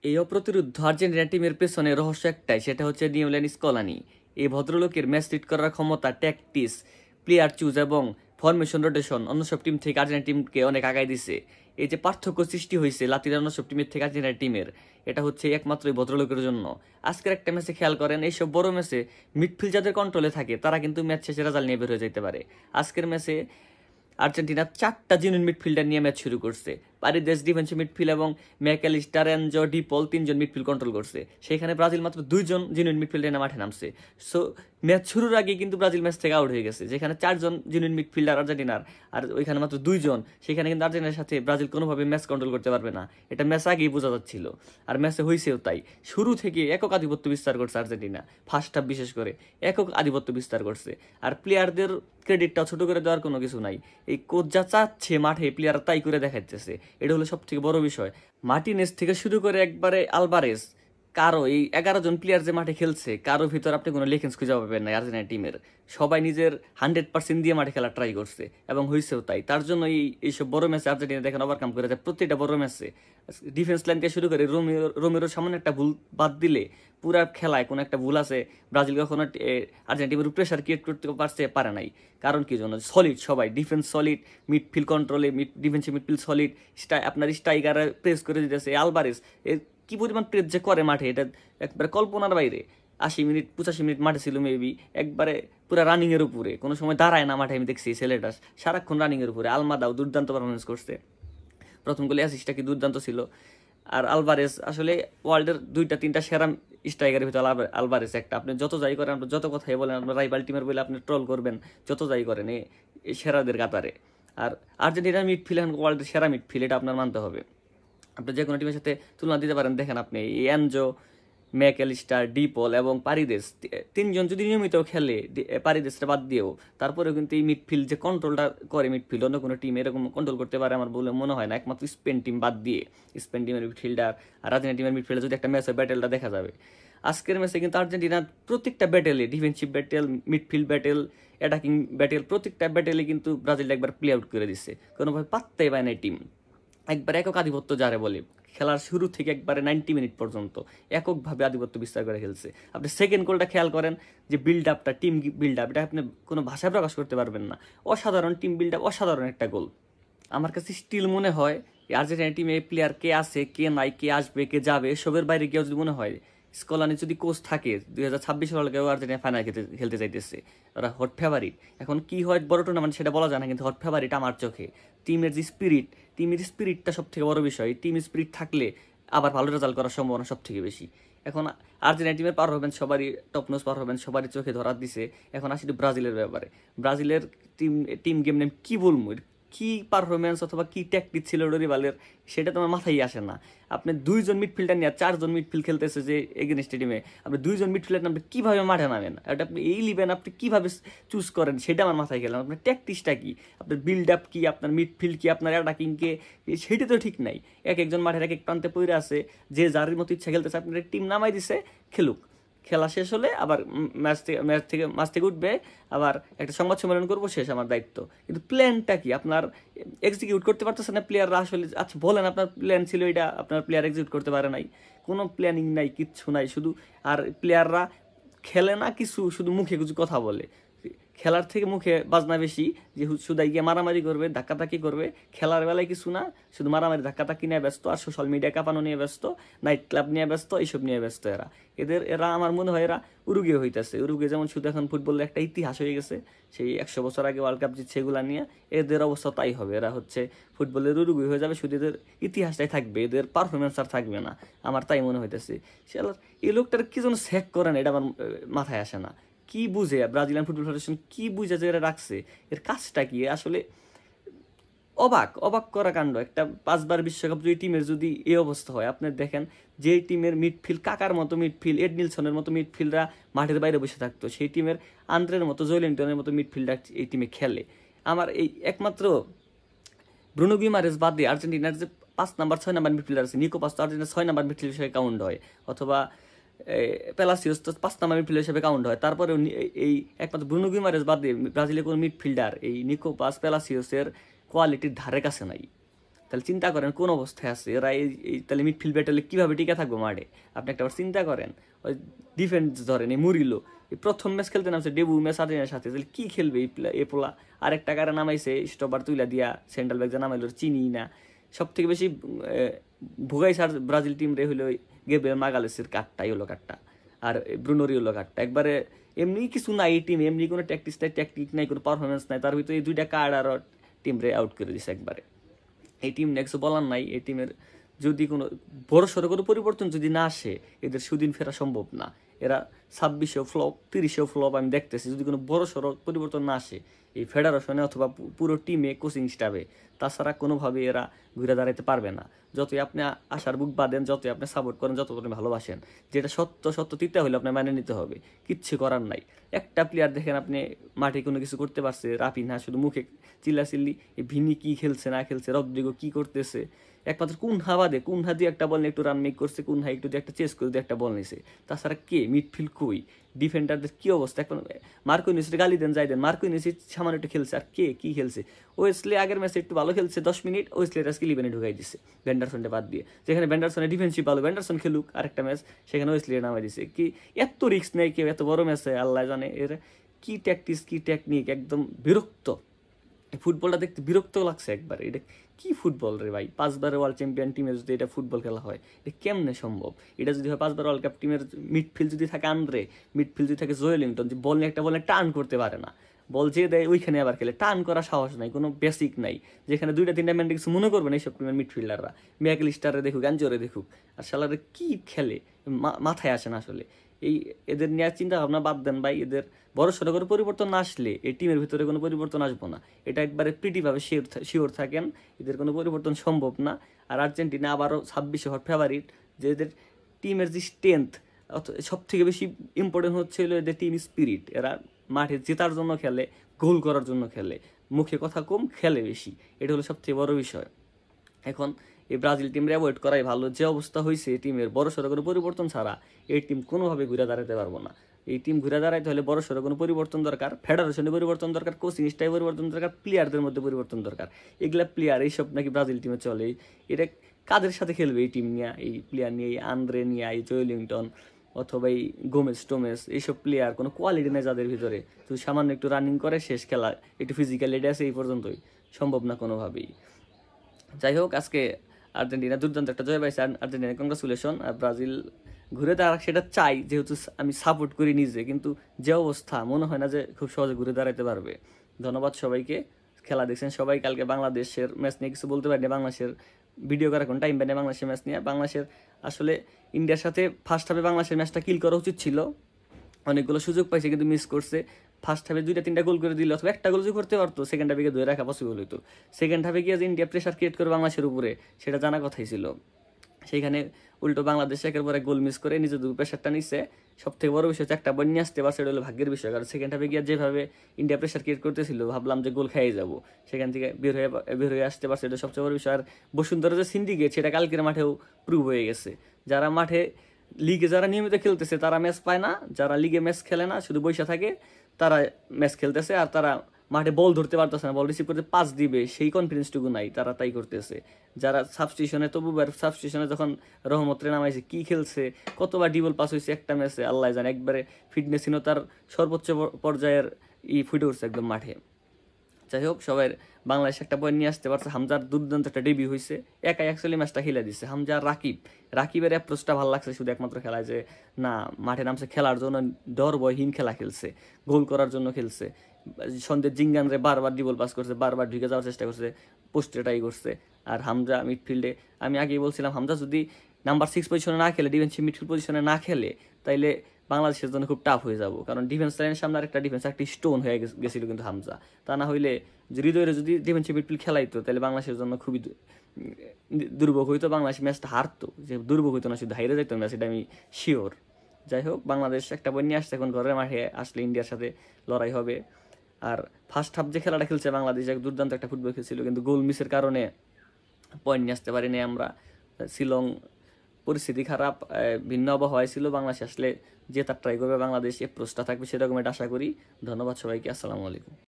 এই অপ্রতিরোধ্য আর্জেন্টিনা টিমের পেছনে রহস্য একটাই, সেটা হচ্ছে নিউল্যান্ড স্কলানি। এই ভদ্রলোকের ম্যাচ লিড করার ক্ষমতা, ট্যাকটিক্স, প্লেয়ার চুজ এবং ফরমেশন রোটেশন অন্য সব টিম থেকে আর্জেন্টিনা টিমকে অনেক আগায় দিছে। এই যে পার্থক্য সৃষ্টি হয়েছে লাতিন অন্য সব টিমের থেকে আর্জেন্টিনা টিমের, এটা হচ্ছে একমাত্র এই ভদ্রলোকের জন্য। আজকের একটা ম্যাচে খেয়াল করেন, এইসব বড় ম্যাচে মিডফিল্ড যাদের কন্ট্রোলে থাকে তারা কিন্তু ম্যাচ শেষে রেজাল্ট নিয়ে বের হয়ে যেতে পারে। আজকের ম্যাচে আর্জেন্টিনা 4টা জেনুইন মিডফিল্ডার নিয়ে ম্যাচ শুরু করছে। পারিদেস ডিফেন্সিভ মিডফিল্ড এবং ম্যাকঅ্যালিস্টার, এনজো, ডিপল 3জন মিডফিল্ড কন্ট্রোল করছে। সেখানে ব্রাজিল মাত্র 2জন জেনুইন মিডফিল্ডার নিয়ে মাঠে নামছে। সো ম্যাচ শুরুর আগে কিন্তু ব্রাজিল ম্যাচ থেকে আউট হয়ে গেছে, যেখানে 4জন জেনুইন মিডফিল্ডার আর্জেন্টিনার, আর ওইখানে মাত্র 2জন। সেখানে কিন্তু আর্জেন্টিনার সাথে ব্রাজিল কোনোভাবে ম্যাচ কন্ট্রোল করতে পারবে না, এটা ম্যাচ আগেই বোঝা যাচ্ছিল। আর ম্যাচে হয়েছেও তাই। শুরু থেকে একক আধিপত্য বিস্তার করছে আর্জেন্টিনা, ফার্স্ট হাফ বিশেষ করে একক আধিপত্য বিস্তার করছে। আর প্লেয়ারদের ক্রেডিটটা ছোট করে দেওয়ার কোনো কিছু নাই। এই কোচ যা চাচ্ছে মাঠে প্লেয়ার তাই করে দেখাচ্ছে, এটা হলো সব থেকে বড় বিষয়। মার্টিনেজ থেকে শুরু করে একবারে আলভারেজ, কারো এই 11জন প্লেয়ার যে মাঠে খেলছে, কারো ভিতর আপনি কোনো লেখেন্স খুঁজে পাবেন না আর্জেন্টিনা টিমের। সবাই নিজের 100% দিয়ে মাঠে খেলা ট্রাই করছে এবং হয়েছেও তাই। তার জন্য এইসব বড় ম্যাচে আর্জেন্টিনা দেখেন ওভারকাম করে যায়। প্রত্যেকটা বড় ম্যাচে ডিফেন্স লাইন থেকে শুরু করে রোমেরোর সামনে একটা ভুল বাদ দিলে পুরা খেলায় কোনো একটা ভুল আছে, ব্রাজিল কখনো আর্জেন্টিনার প্রেশার ক্রিয়েট করতে পারে নাই। কারণ কি জন্য? সলিড সবাই, ডিফেন্স সলিড, মিডফিল্ড কন্ট্রোলে ডিফেন্সিভ মিডফিল্ড সলিড, আপনার স্ট্রাইকার প্রেস করে দিতেছে। আলভারেজ কি পরিমাণ প্রেস যে করে মাঠে, এটা একবারে কল্পনার বাইরে। 80 মিনিট 85 মিনিট মাঠে ছিল মেবি, একবারে পুরো রানিং এর উপরে, কোনো সময় দাঁড়ায় না মাঠে। আমি দেখছি ছেলেটা সারাক্ষণ রানিং এর উপরে। আলমাদাও দুর্দান্ত পারফরমেন্স করছে, প্রথম গোলে অ্যাসিস্টটা কি দুর্দান্ত ছিল। আর আলভারেজ আসলে ওয়ার্ল্ডের 2-3টা সেরা স্ট্রাইকারের ভিতরে আলভারেজ একটা। আপনি যত যাই করেন, আপনি যত কথাই বলেন, আপনার রাইভাল টিমের বলে আপনি ট্রল করবেন, যত যাই করেন এই সেরাদের কাতারে। আর আর্জেন্টিনার মিডফিল্ড এখন ওয়ার্ল্ডের সেরা মিডফিল্ড, এটা আপনার মানতে হবে। আপনি যে কোনো টিমের সাথে তুলনা দিতে পারেন। দেখেন আপনি এনজো, ম্যাকঅ্যালিস্টার, ডিপল এবং পারিদেস, 3জন যদি নিয়মিত খেলে, পারিদেসটা বাদ দিয়েও, তারপরেও কিন্তু এই মিডফিল্ড যে কন্ট্রোলটা করে, মিডফিল্ড অন্য কোনো টিম এরকম কন্ট্রোল করতে পারে আমার বলে মনে হয় না, একমাত্র স্পেন টিম বাদ দিয়ে। স্পেন টিমের মিডফিল্ডার আর আর্জেন্টিনা টিমের মিডফিল্ডার যদি একটা ম্যাচ হয়, ব্যাটেলটা দেখা যাবে। আজকের ম্যাচে কিন্তু আর্জেন্টিনার প্রত্যেকটা ব্যাটেলে, defensive battle, midfield battle, attacking battle, প্রত্যেকটা ব্যাটেলে কিন্তু ব্রাজিল একবার প্লে আউট করে দিচ্ছে। কোনোভাবে পাত্তাই পায় না টিম, একবার একক আধিপত্য যারে বলে। খেলার শুরু থেকে একবারে 90 মিনিট পর্যন্ত এককভাবে আধিপত্য বিস্তার করে খেলছে। আপনি সেকেন্ড গোলটা খেয়াল করেন, যে বিল্ড আপটা, টিম বিল্ড আপ, এটা আপনি কোনো ভাষায় প্রকাশ করতে পারবেন না। অসাধারণ টিম বিল্ড আপ, অসাধারণ একটা গোল। আমার কাছে স্টিল মনে হয় আর্জেন্টিনা টিমে প্লেয়ার কে আছে, কে নাই, কে আসবে, কে যাবে, এসবের বাইরে গিয়েও যদি মনে হয় স্কলানি যদি কোচ থাকে, 2026 সালেও আর্জেন্টিনা ফাইনাল খেলতে চাইতেছে, ওরা হট ফেভারিট। এখন কি হয় বড় টুর্নামেন্ট সেটা বলা যায় না, কিন্তু হট ফেভারিট আমার চোখে। টিমের যে স্পিরিট, টিমের স্পিরিটটা সব থেকে বড় বিষয়। টিম স্পিরিট থাকলে আবার ভালো রেজাল্ট করার সম্ভাবনা সব থেকে বেশি। এখন আর্জেন্টিনা টিমের পারফরমেন্স সবারই টপ নোজ পারফরমেন্স, সবারই চোখে ধরা দিছে। এখন আসি ব্রাজিলের ব্যাপারে। ব্রাজিলের টিম গেম নেম কি বলবো, কি পারফরমেন্স অথবা কি ট্যাকটিক ছিল ডরিবালের, সেটা তোমার মাথায় আসে না। আপনি 2জন মিডফিল্ডার নিয়ে 4জন মিডফিল্ড খেলতেছে যে এগেনস্ট টিমে, আপনি 2জন মিডফিল্ডার আপনি কীভাবে মাঠে নামেন, এটা আপনি এই লিবেন, আপনি কীভাবে চুজ করেন, সেটা আমার মাথায় গেলাম। আপনার ট্যাকটিক্সটা কি, আপনার বিল্ড আপ কি, আপনার মিডফিল্ড কি, আপনার অ্যাটাকিং কে, সেটা তো ঠিক নাই। একজন মাঠের এক প্রান্তে পড়ে আছে, যে যার মতো ইচ্ছা খেলতেছে, আপনার টিম নামাই দিছে, খেলুক। খেলা শেষ হলে আবার মাছ থেকে উঠবে, আবার একটা সংবাদ সম্মেলন করবো, শেষ আমার দায়িত্ব। কিন্তু প্ল্যানটা কি আপনার এক্সিকিউট করতে পারতেছে না প্লেয়াররা আসলে। আচ্ছা বলেন, আপনার প্ল্যান ছিল এটা, আপনার প্লেয়ার এক্সিকিউট করতে পারে নাই, কোনো প্ল্যানিং নাই, কিচ্ছু নাই, শুধু। আর প্লেয়াররা খেলে না কিছু, শুধু মুখে কিছু কথা বলে। খেলার থেকে মুখে বাজনা বেশি, যে শুধু গিয়ে মারামারি করবে, ধাক্কাধাক্কি করবে। খেলার বেলায় কিছু না, শুধু মারামারি ধাক্কাধাক্কি নিয়ে ব্যস্ত, আর সোশ্যাল মিডিয়া কাঁপানো নিয়ে ব্যস্ত, নাইট ক্লাব নিয়ে ব্যস্ত, এইসব নিয়ে ব্যস্ত এরা আমার মনে হয় এরা উরুগুয়ে হইতেছে। উরুগুয়ে যেমন শুধু এখন ফুটবলের একটা ইতিহাস হয়ে গেছে, সেই 100 বছর আগে ওয়ার্ল্ড কাপ জিতছে, এগুলা নিয়ে এদের অবস্থা তাই হবে। এরা হচ্ছে ফুটবলের উরুগুয়ে হয়ে যাবে, শুধু এদের ইতিহাসটাই থাকবে, এদের পারফরমেন্স আর থাকবে না, আমার তাই মনে হইতেছে। এই লোকটার কি যেন স্যাক করে না, এটা আমার মাথায় আসে না। কি বুঝে ব্রাজিলিয়ান ফুটবল ফেডারেশন, কি বুঝে যে এরা রাখছে, এর কাজটা কি আসলে? অবাক করা কাণ্ড। একটা 5বার বিশ্বকাপ যদি টিমের যদি এই অবস্থা হয়, আপনি দেখেন যে টিমের মিডফিল্ড, কাকার মতো মিডফিল্ড, এড নিলসনের মতো মিডফিল্ডরা মাঠের বাইরে বসে থাকতো, সেই টিমের আন্দ্রের মতো, জয়লিংটনের মতো মিডফিল্ডার এই টিমে খেলে। আমার এই একমাত্র ব্রুনো গিমারেস বাদ দিয়ে আর্জেন্টিনার যে 5 নাম্বার 6 নাম্বার মিডফিল্ডার আছে, নিকো পাস তো আর্জেন্টিনার 6 নাম্বার মিডফিল্ড হিসেবে কাউন্ট হয়, অথবা পেলাসিওস তো 5 নাম্বার মিডফিল্ড হিসেবে কাউন্ট হয়। তারপরে এই একমাত্র ব্রুনো গিমারেস বাদ দিয়ে ব্রাজিলের কোনো মিডফিল্ডার এই নিকো পাস, পেলাসিওসের কোয়ালিটির ধারে কাছে নাই। তাহলে চিন্তা করেন কোন অবস্থায় আছে এরা। তাহলে মিডফিল্ড ব্যাটেলে কীভাবে টিকে থাকবো মাঠে, আপনি একটা চিন্তা করেন। ওই ডিফেন্স ধরেন এই মুরিলো, এই প্রথম ম্যাচ খেলতে নামছে, ডেবু ম্যাচ আর্জেন্টিনার সাথে, তাহলে কী খেলবে এই পোলা? আরেকটা কারে নামাইছে স্টপার তুইলা দিয়া, সেন্ট্রাল ব্যাক যা নামাইলো চিনি না। সব থেকে বেশি ভুগাইছে আর ব্রাজিল টিম রে হইলো গেব্রিয়েল মাগালেসের কাঠটা, ইয়েলো কাঠটা, আর ব্রুনোর ইয়েলো কাঠটা। একবারে এমনি কিছু নাই এই টিম, এমনি কোনো ট্যাকটিক নাই, কোনো পারফরমেন্স নাই, তার ভিতরে এই দুইটা কার্ড আর টিম রে আউট করে দিছে একবারে। এই টিম নেক্সট বলার নাই। এই টিমের যদি কোনো বড় সড়ো কোনো পরিবর্তন যদি না আসে, এদের সুদিন ফেরা সম্ভব না। এরা 26-এও ফ্লপ, 30-এও ফ্লপ আমি দেখতেছি, যদি কোনো বড় সড়ো পরিবর্তন না আসে এই ফেডারেশনে অথবা পুরো টিমে, কোচিং স্টাফে, তাছাড়া কোনোভাবে এরা ঘুরে দাঁড়াইতে পারবে না। যতই আপনি আশার বুক বাঁধেন, যতই আপনি সাপোর্ট করেন, যত আপনি ভালোবাসেন, যেটা সত্য তিতে হলে আপনার মেনে নিতে হবে, কিচ্ছু করার নাই। একটা প্লেয়ার দেখেন আপনি মাঠে কোনো কিছু করতে পারছে, রাফিনহা শুধু মুখে চিল্লাচিল্লি, ভিনি কি খেলছে না খেলছে, রদ্রিগো কি করতেছে, একমাত্র কুনহা বাদে, কুনহা দিয়ে একটা বল নিয়ে একটু রান মেক করছে, কুনহা একটু দিয়ে একটা চেস করে দিয়ে একটা বল নিছে, তাছাড়া কে মিডফিল্ড কই, ডিফেন্ডারদের কি অবস্থা? এখন মার্কুইনিসের গালি দেন যাই দেন, মার্কুইনিস সামান্য একটু খেলছে, আর কে কি খেলছে? ওয়েসলে আগের ম্যাচে একটু ভালো খেলছে 10 মিনিট, ওয়েসলের আজকে 11-এ ঢুকাই দিছে ভেন্ডারসনটা বাদ দিয়ে, যেখানে ভেন্ডারসনের ডিফেন্সিভ ভালো, ভেন্ডারসন খেলুক আরেকটা ম্যাচ, সেখানে ওয়েসলে নামাই দিছে। কি এত রিস্ক নেই কেউ এত বড় ম্যাচে, আল্লাহ জানে এর কি ট্যাকটিক্স কি টেকনিক, একদম বিরক্ত। ফুটবলটা দেখতে বিরক্ত লাগছে একবার। এটা কি ফুটবল রে ভাই? 5বারের ওয়ার্ল্ড চ্যাম্পিয়ন টিমে যদি এটা ফুটবল খেলা হয়, এটা কেমনে সম্ভব? এটা যদি হয় 5বার ওয়ার্ল্ড কাপ টিমের মিডফিল্ড যদি থাকে আন্দ্রে, মিডফিল্ড যদি থাকে জোয়েলিংটন, যে বল নিয়ে একটা বলে টার্ন করতে পারে না, বল যে দেয় ওইখানে আবার খেলে, টার্ন করার সাহস নাই, কোনো বেসিক নাই, যেখানে 2-3টা ম্যান কিছু মনে করবে না এইসব টিমের মিডফিল্ডাররা। ম্যাকলিস্টারে দেখুক, অ্যাঞ্জোরে দেখুক, আর শালারে কি খেলে মাথায় আসে না আসলে। এদের নিয়ে চিন্তা ভাবনা বাদ দেন ভাই। এদের বড় সড়ো করে পরিবর্তন না আসলে এই টিমের ভিতরে কোনো পরিবর্তন আসবো না, এটা একবারে প্রিটিভাবে শিওর থাকেন, এদের কোনো পরিবর্তন সম্ভব না। আর আর্জেন্টিনা আবারও 26 হওয়ার ফেভারিট। যে এদের টিমের যে স্ট্রেংথ, সব থেকে বেশি ইম্পর্টেন্ট হচ্ছে হলো এদের টিম স্পিরিট। এরা মাঠে জেতার জন্য খেলে, গোল করার জন্য খেলে, মুখে কথা কম, খেলে বেশি, এটা হলো সবচেয়ে বড় বিষয়। এখন এই ব্রাজিল টিমরে অ্যাভয়েড করাই ভালো। যে অবস্থা হয়েছে এই টিমের, বড় সড়ো কোনো পরিবর্তন ছাড়া এই টিম কোনোভাবে ঘুরে দাঁড়াতে পারবো না। এই টিম ঘুরে দাঁড়াইতে হলে বড় সড়ো কোনো পরিবর্তন দরকার, ফেডারেশনে পরিবর্তন দরকার, কোচিং স্টাইল পরিবর্তন দরকার, প্লেয়ারদের মধ্যে পরিবর্তন দরকার। এগুলা প্লেয়ার এইসব নাকি ব্রাজিল টিমে চলে, এটা কাদের সাথে খেলবে এই টিম নিয়ে? এই প্লেয়ার নিয়ে, এই আন্দ্রে নিয়ে, এই জোয়েলিংটন অথবা এই গোমেজ টোমেস, এইসব প্লেয়ার কোনো কোয়ালিটি নেই যাদের ভিতরে। তুই সামান্য একটু রানিং করে শেষ, খেলা একটু ফিজিক্যালিটি আছে, এই পর্যন্তই, সম্ভব না কোনোভাবেই। যাই হোক, আজকে আর্জেন্টিনা দুর্দান্ত একটা জয় পাইছে, আর্জেন্টিনা কংগ্রাচুলেশন। আর ব্রাজিল ঘুরে দাঁড়াক সেটা চাই, যেহেতু আমি সাপোর্ট করি নিজে, কিন্তু যে অবস্থা মনে হয় না যে খুব সহজে ঘুরে দাঁড়াতে পারবে। ধন্যবাদ সবাইকে, খেলা দেখছেন সবাই। কালকে বাংলাদেশের ম্যাচ নিয়ে কিছু বলতে পারিনি, বাংলাদেশের ভিডিও করার কোনো টাইম পাইনি বাংলাদেশের ম্যাচ নিয়ে। বাংলাদেশের আসলে ইন্ডিয়ার সাথে ফার্স্ট হাফে বাংলাদেশের ম্যাচটা কিল করা উচিত ছিল, অনেকগুলো সুযোগ পাইছে কিন্তু মিস করছে। ফার্স্ট হাফে 2-3টা গোল করে দিল, অথবা একটা গোল যদি করতে পারতো, সেকেন্ড হাফে গিয়ে ধরে রাখা পসিবল হইতো। সেকেন্ড হাফে গিয়ে যে ইন্ডিয়া প্রেশার ক্রিয়েট করে বাংলাদেশের উপরে, সেটা জানা কথাই ছিল। সেইখানে উল্টো বাংলাদেশ একের পরে গোল মিস করে নিজেদের প্রেশারটা নিচ্ছে। সব থেকে বড় বিষয় হচ্ছে একটা বল নিয়ে আসতে পারছে, এটা হলো ভাগ্যের বিষয়। কারণ সেকেন্ড হাফে গিয়ে যেভাবে ইন্ডিয়া প্রেশার ক্রিয়েট করতেছিল, ভাবলাম যে গোল খেয়ে যাবো, সেখান থেকে বের হয়ে আসতে পারছে, এটা সবচেয়ে বড় বিষয়। আর বসুন্ধরা যে সিন্ডিকেট, সেটা কালকের মাঠেও প্রুভ হয়ে গেছে। যারা মাঠে লিগে যারা নিয়মিত খেলতেছে তারা ম্যাচ পায় না, যারা লিগে ম্যাচ খেলে না শুধু বৈশা থাকে তারা ম্যাচ খেলতেছে। আর তারা মাঠে বল ধরতে পারতেছে না, বল রিসিভ করতে পাস দিবে সেই কনফিডেন্সটুকু নাই, তারা তাই করতেছে। যারা সাবস্টিটিউশনে, তবুবার সাবস্টিটিউশনে যখন রহমতরে নামাইছে, কি খেলছে, কতবার ডিবল পাস হয়েছে একটা ম্যাচে আল্লাহ জানে। একবারে ফিটনেসহীনতার সর্বোচ্চ পর্যায়ের ফুটে উঠছে একদম মাঠে। যাই হোক, সবাই বাংলাদেশ একটা পয়েন্ট নিয়ে আসতে পারছে। হামজার দুর্দান্ত একটা ডেবিউ হয়েছে, একাই অ্যাকচুয়ালি ম্যাচটা খেলে দিচ্ছে। হামজা রাকিবের অ্যাপ্রোচটা ভালো লাগছে, শুধু একমাত্র খেলায় যে না মাঠে নামছে খেলার জন্য, ডর বয়হীন খেলা খেলছে, গোল করার জন্য খেলছে। সন্ধ্যের জিঙ্গানরে বারবার ডিবল পাস করছে, বারবার ঢুকে যাওয়ার চেষ্টা করছে, পোস্টে ট্রাই করছে। আর হামজা মিডফিল্ডে, আমি আগেই বলছিলাম হামজা যদি নাম্বার 6 পজিশনে না খেলে, ডিফেন্সিভ মিডফিল্ড পজিশনে না খেলে, তাইলে বাংলাদেশের জন্য খুব টাফ হয়ে যাব। কারণ ডিফেন্স লাইনের সামনে একটা ডিফেন্স একটি স্টোন হয়ে গেছিল কিন্তু হামজা। তা না হইলে হৃদয়ের যদি ডিফেন্সিভ মিডফিল্ড খেলাইতো, তাহলে বাংলাদেশের জন্য খুবই দুর্ভোগ হইতো, বাংলাদেশ ম্যাচটা হারতো। যে দুর্ভোগ হইতো না, শুধু হাইরে যাইতো ম্যাচ, এটা আমি শিওর। যাই হোক, বাংলাদেশ একটা বই নিয়ে আসছে, এখন ঘরের মাঠে আসলে ইন্ডিয়ার সাথে লড়াই হবে। আর ফার্স্ট হাফ যে খেলাটা খেলছে বাংলাদেশ, এক দুর্দান্ত একটা ফুটবল খেলছিল, কিন্তু গোল মিসের কারণে পয়েন্ট নিয়ে আসতে পারিনি আমরা। শিলং পরিস্থিতি খারাপ, ভিন্ন আবহাওয়ায় ছিল। বাংলাদেশ আসলে জেতার ট্রাই করবে, বাংলাদেশ এপ্রোচটা থাকবে সেরকম একটা আশা করি। ধন্যবাদ সবাইকে, আসসালামু আলাইকুম।